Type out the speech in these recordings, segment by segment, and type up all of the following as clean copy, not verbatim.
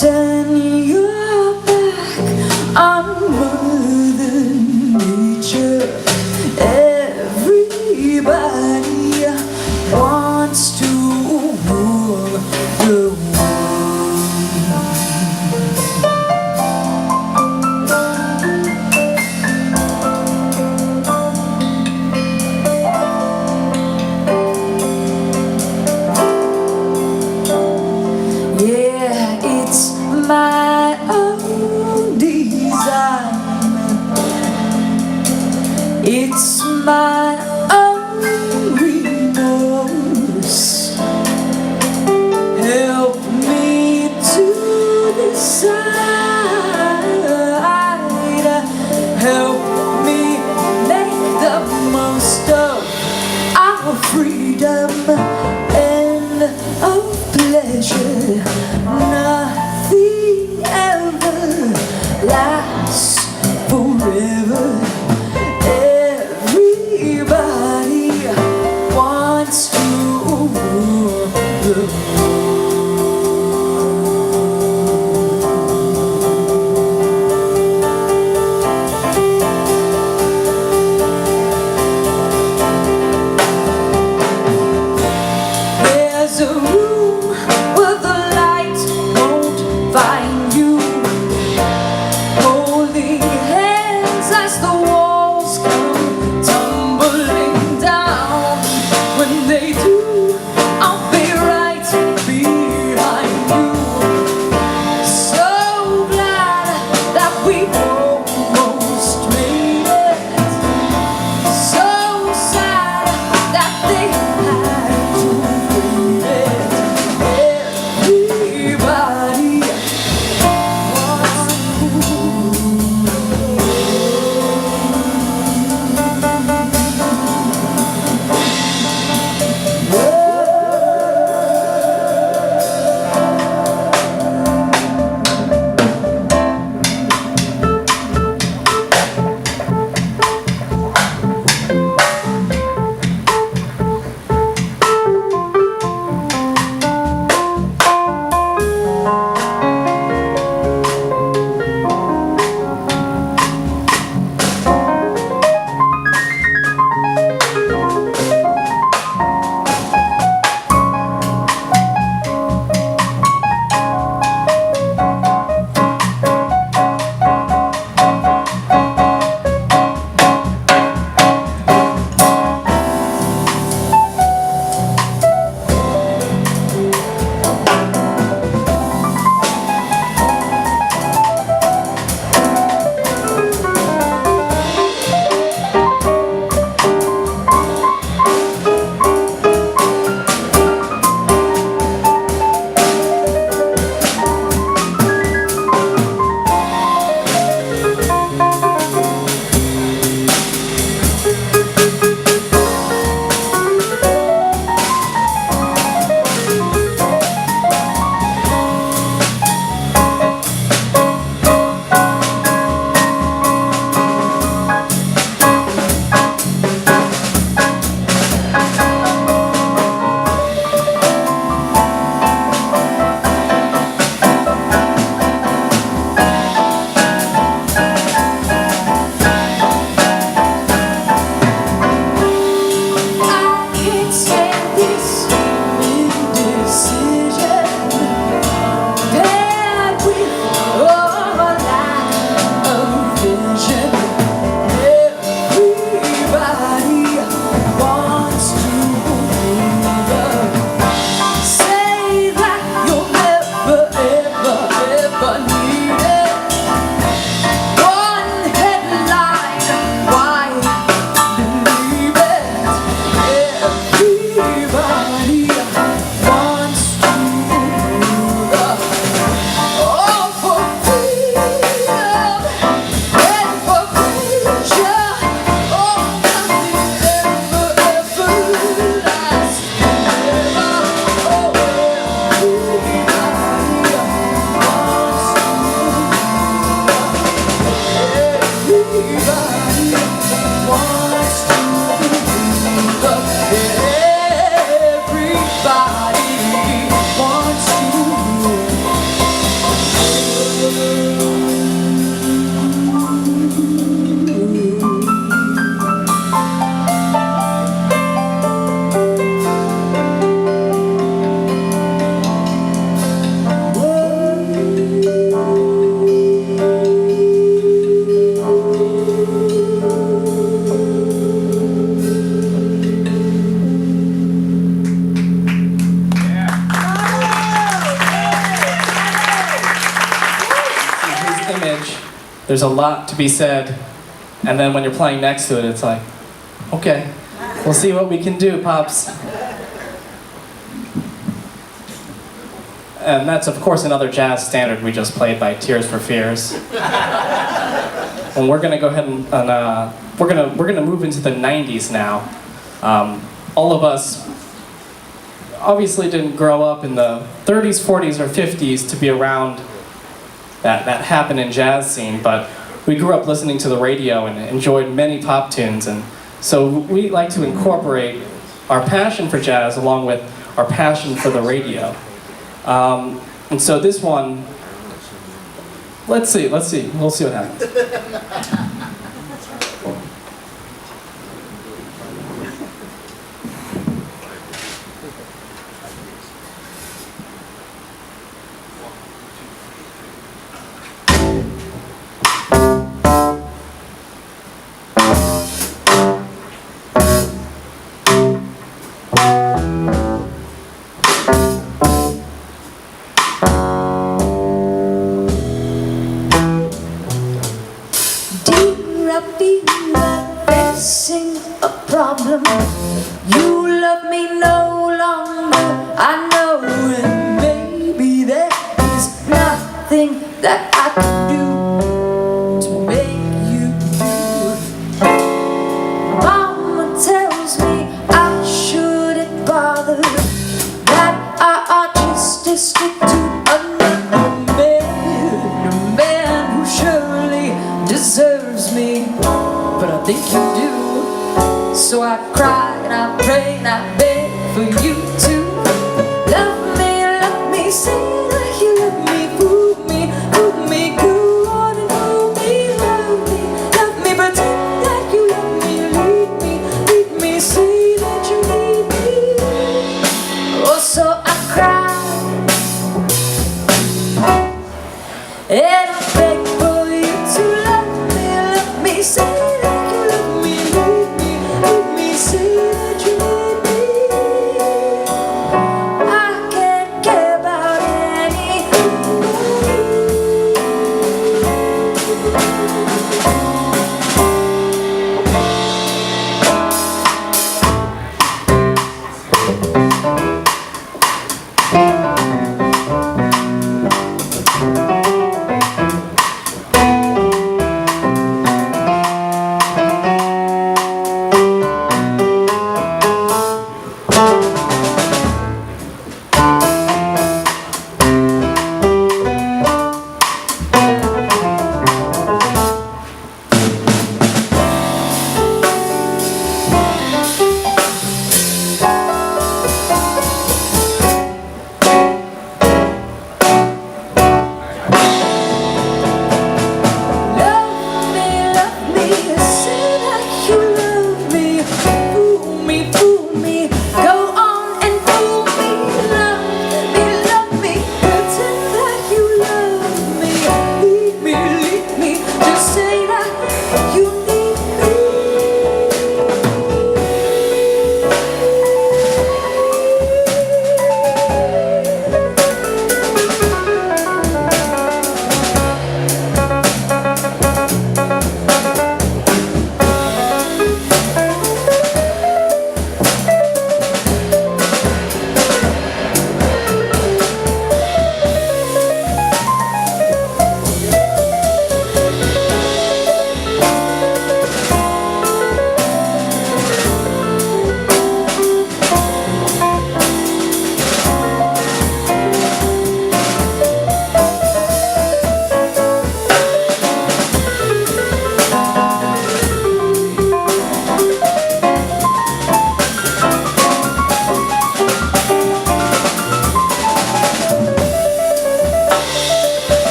Turn your back on Mother Nature. Everybody wants to rule the my own design. It's my own remorse. Help me to decide. Help me make the most of our freedom and of pleasure. Nothing ever lasts forever. Everybody wants to rule the world. There's a room where the light won't find you. Oh, there's a lot to be said, and then when you're playing next to it, it's like, okay, we'll see what we can do, Pops. And that's, of course, another jazz standard we just played by Tears for Fears. And we're gonna go ahead and we're gonna move into the 90s now. All of us obviously didn't grow up in the 30s, 40s, or 50s to be around that happening jazz scene, but we grew up listening to the radio and enjoyed many pop tunes, and so we like to incorporate our passion for jazz along with our passion for the radio. And so this one, let's see, we'll see what happens. Facing a problem, you love me no longer, I know, and maybe there is nothing that I can do to make you do. Mama tells me I shouldn't bother, that I ought just to stick to another man, a man who surely deserves me. But I think you do. So I cry and I pray and I beg for you to love me, say that you love me, fool me, go on and fool me, love me, pretend that you love me, leave me, say that you need me. Oh, so I cry and I beg for you to love me, say say that you need me. I can't care about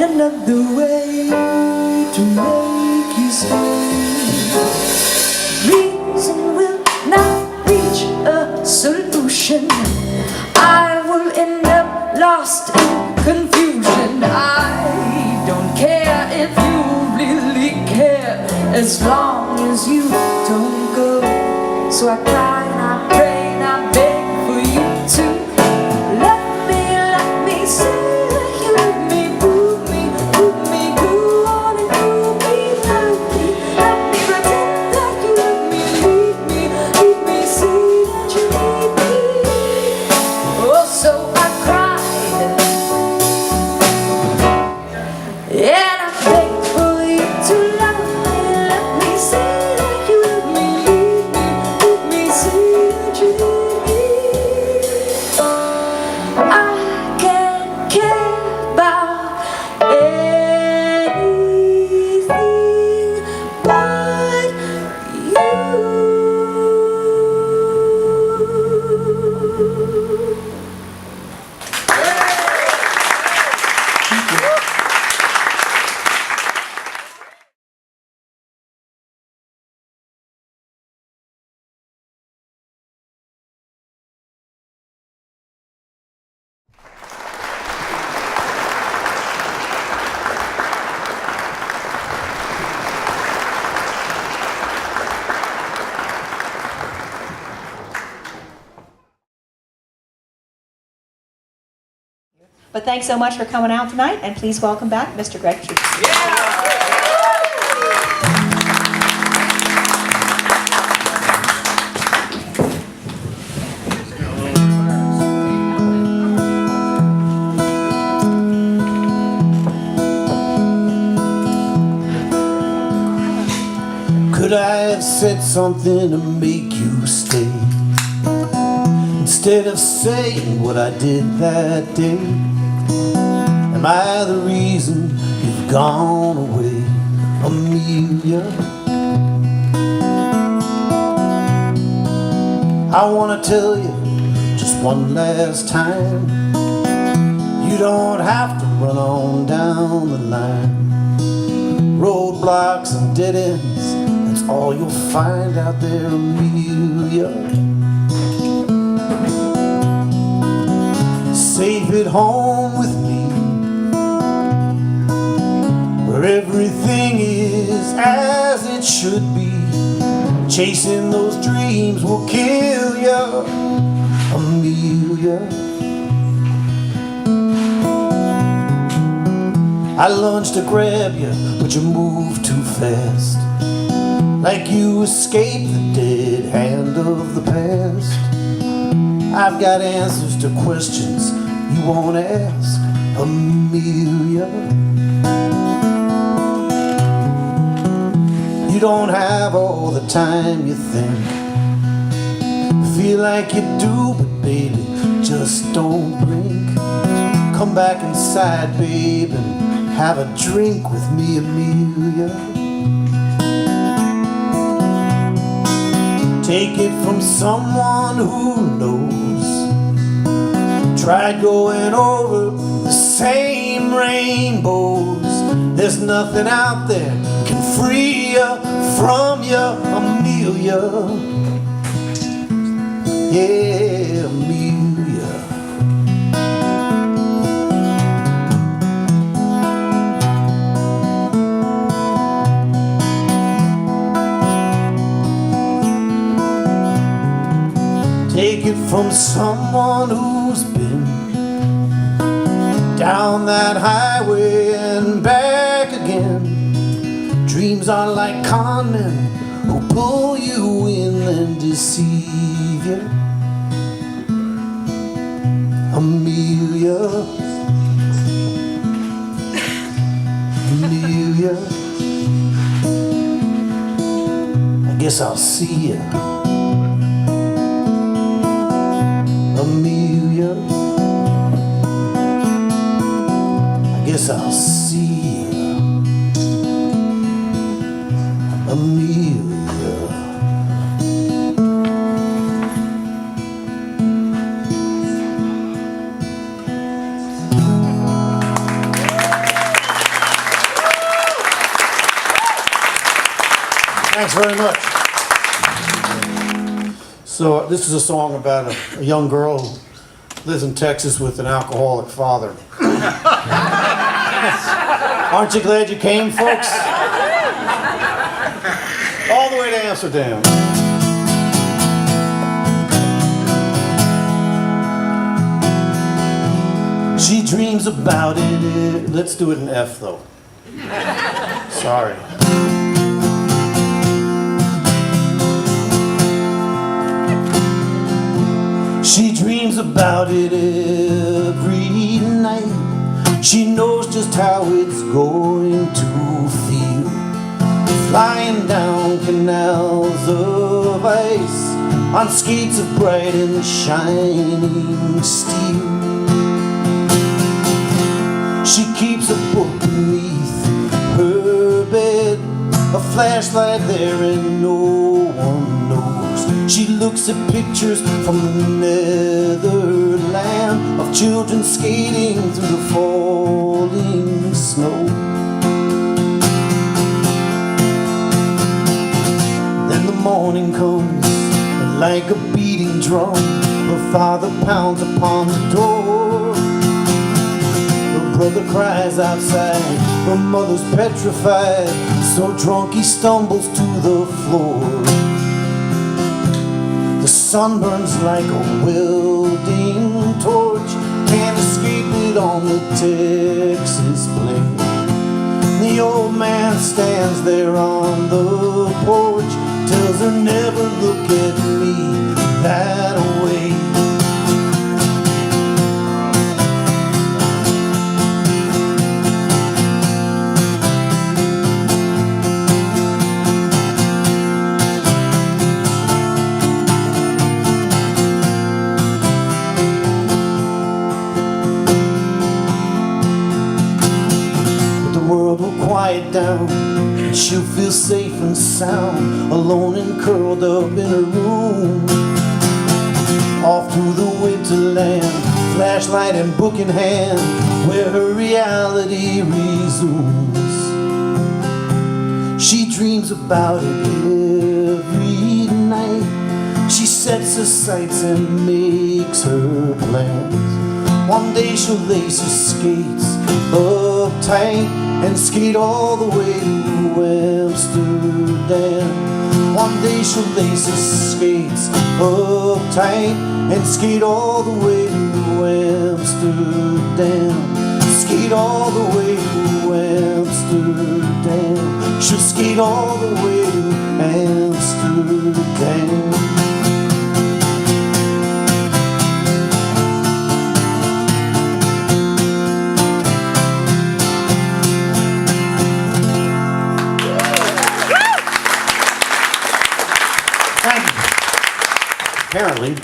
another way to make you stay. Reason will not reach a solution. I will end up lost in confusion. I don't care if you really care, as long as you don't go. So I cry and I pray and I beg for you to let me say that you love me, prove me, go on and prove me, love me, let me pretend that you love me, leave me, say that you need me. Oh, so I cried and I begged for you to love me, let me say that you love me, leave me, say that you need me. I can't care about anything but you. But thanks so much for coming out tonight, and please welcome back Mr. Greg True. Could I have said something to make you stay, instead of saying what I did that day? Am I the reason you've gone away, Amelia? I want to tell you just one last time, you don't have to run on down the line. Roadblocks and dead ends, that's all you'll find out there, Amelia. Safe at home with me, where everything is as it should be. Chasing those dreams will kill ya, Amelia. I lunged to grab you, but you moved too fast, like you escaped the dead hand of the past. I've got answers to questions you won't ask, Amelia. You don't have all the time you think, feel like you do, but baby, just don't blink. Come back inside, babe, and have a drink with me, Amelia. Take it from someone who knows, tried going over the same rainbows. There's nothing out there can free you from you, Amelia. Yeah, Amelia. Take it from someone who's been down that highway and back again. Dreams are like con men who pull you in and deceive you, Amelia. Amelia, I guess I'll see ya, Amelia. I guess I'll see ya, Amelia. Thanks very much. So this is a song about a young girl who lives in Texas with an alcoholic father. Aren't you glad you came, folks? All the way to Amsterdam. She dreams about it. Let's do it in F, though. Sorry. She dreams about it every night. She knows just how it's going to feel, flying down canals of ice on skates of bright and shining steel. She keeps a book beneath her bed, a flashlight there and no one knows. She looks at pictures from the Netherland of children skating through the falling snow. Then the morning comes, and like a beating drum, her father pounds upon the door. Her brother cries outside, her mother's petrified, so drunk he stumbles to the floor. The sun burns like a welding torch, can't escape it on the Texas plain. The old man stands there on the porch, tells her never look at me that way. Quiet down, and she'll feel safe and sound, alone and curled up in her room. Off through the winterland, flashlight and book in hand, where her reality resumes. She dreams about it every night. She sets her sights and makes her plans. One day she'll lace her skates up tight and skate all the way to Amsterdam. One day she'll lace her skates up tight and skate all the way to Amsterdam. Skate all the way to Amsterdam. She'll skate all the way to Amsterdam. Apparently,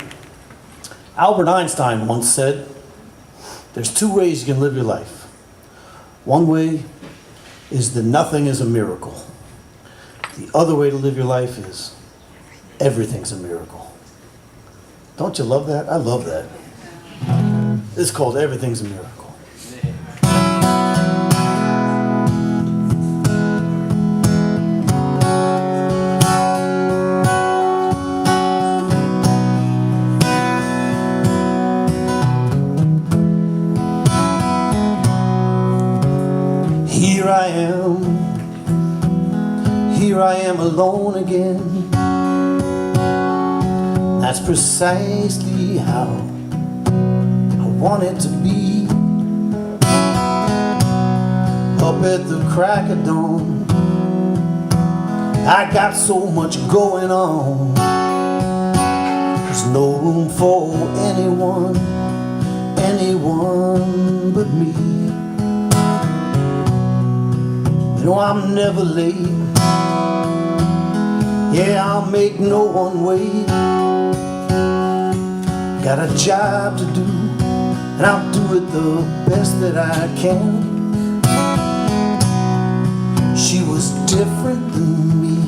Albert Einstein once said, there's two ways you can live your life. One way is that nothing is a miracle. The other way to live your life is everything's a miracle. Don't you love that? I love that. It's called Everything's a Miracle. Here I am alone again. That's precisely how I want it to be. Up at the crack of dawn, I got so much going on. There's no room for anyone but me. You know I'm never late. Yeah, I'll make no one wait. Got a job to do, and I'll do it the best that I can. She was different than me,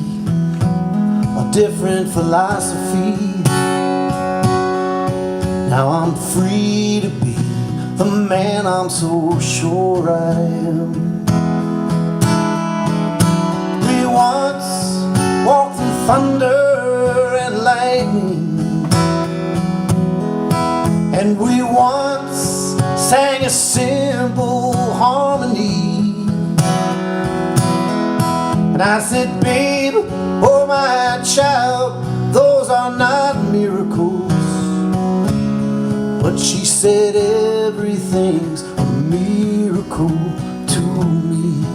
a different philosophy. Now I'm free to be the man I'm so sure I am. We once walked And I said, babe, oh my child, those are not miracles. But she said, everything's a miracle to me.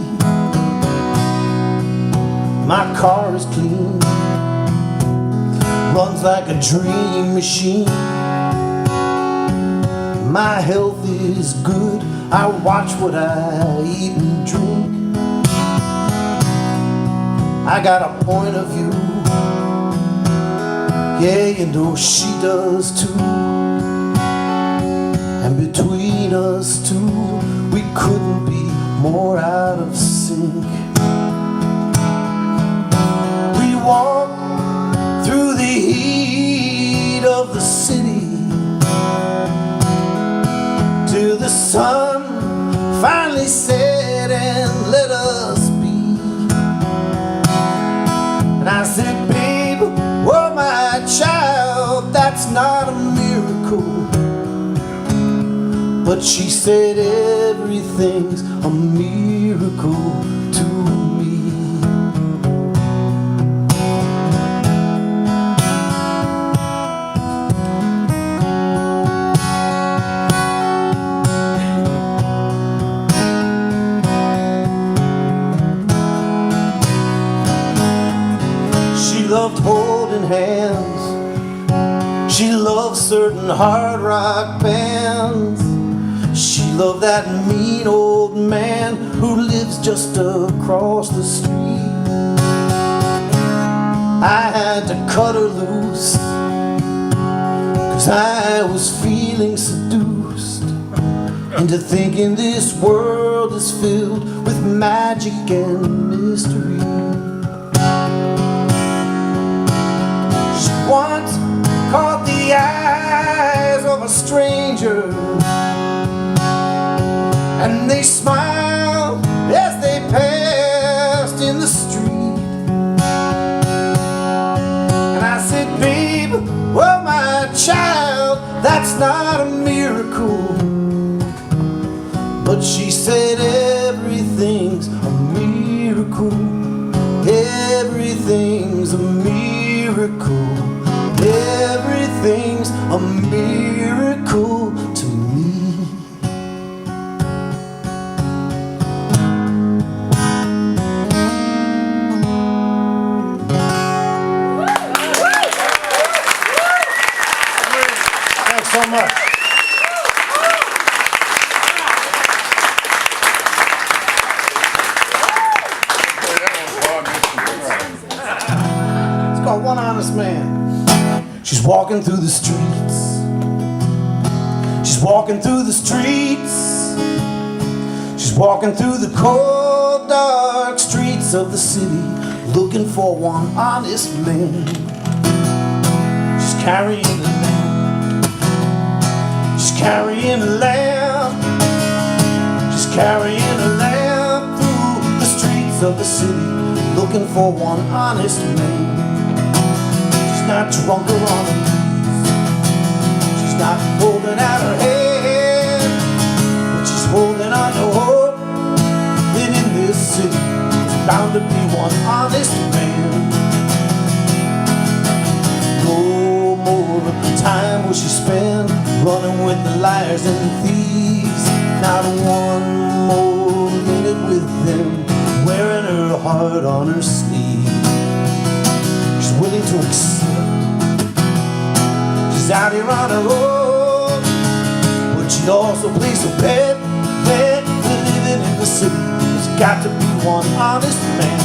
My car is clean, runs like a dream machine. My health is good, I watch what I eat and drink. I got a point of view, yeah, you know she does too. And between us two, we couldn't be more out of sync. We walked through the heat of the city till the sun finally set and let us be. And I said, babe, oh my child, that's not a miracle. But she said, everything's a miracle to me. She loved holding hands. She loved certain hard rock bands. She loved that mean old man who lives just across the street. I had to cut her loose, 'cause I was feeling seduced into thinking this world is filled with magic and mystery. She once caught the eyes of a stranger, and they smiled as they passed in the street. And I said, babe, well, my child, that's not a miracle. But she said, everything's a miracle. Everything's a miracle. Everything's a miracle to me. Thanks so much. It's called One Honest Man. She's walking through the streets. She's walking through the streets. She's walking through the cold, dark streets of the city, looking for one honest man. She's carrying a lamp. She's carrying a lamp. She's carrying a lamp through the streets of the city, looking for one honest man. She's not drunk or on her knees. She's not holding out her head, but she's holding on to hope that in this city there's bound to be one honest man. No more time will she spend running with the liars and the thieves. Not one more minute with them, wearing her heart on her sleeve. She's willing to accept. She's out here on her own, but she'd also place a bet that living in the city has got to be one honest man.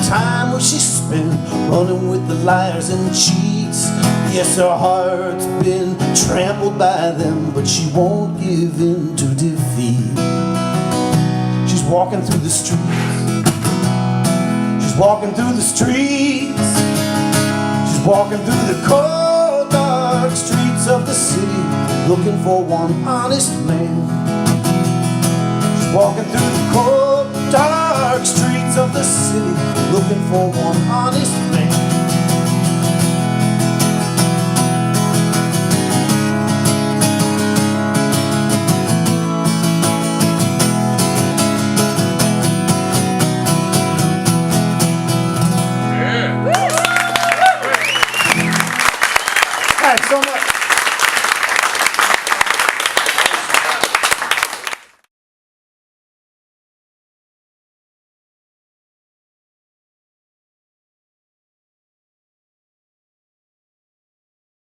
Time will she spend running with the liars and cheats. Yes, her heart's been trampled by them, but she won't give in to defeat. She's walking through the streets. She's walking through the streets. She's walking through the cold, dark streets of the city, looking for one honest man. She's walking through the cold, dark streets streets of the city looking for one honest man.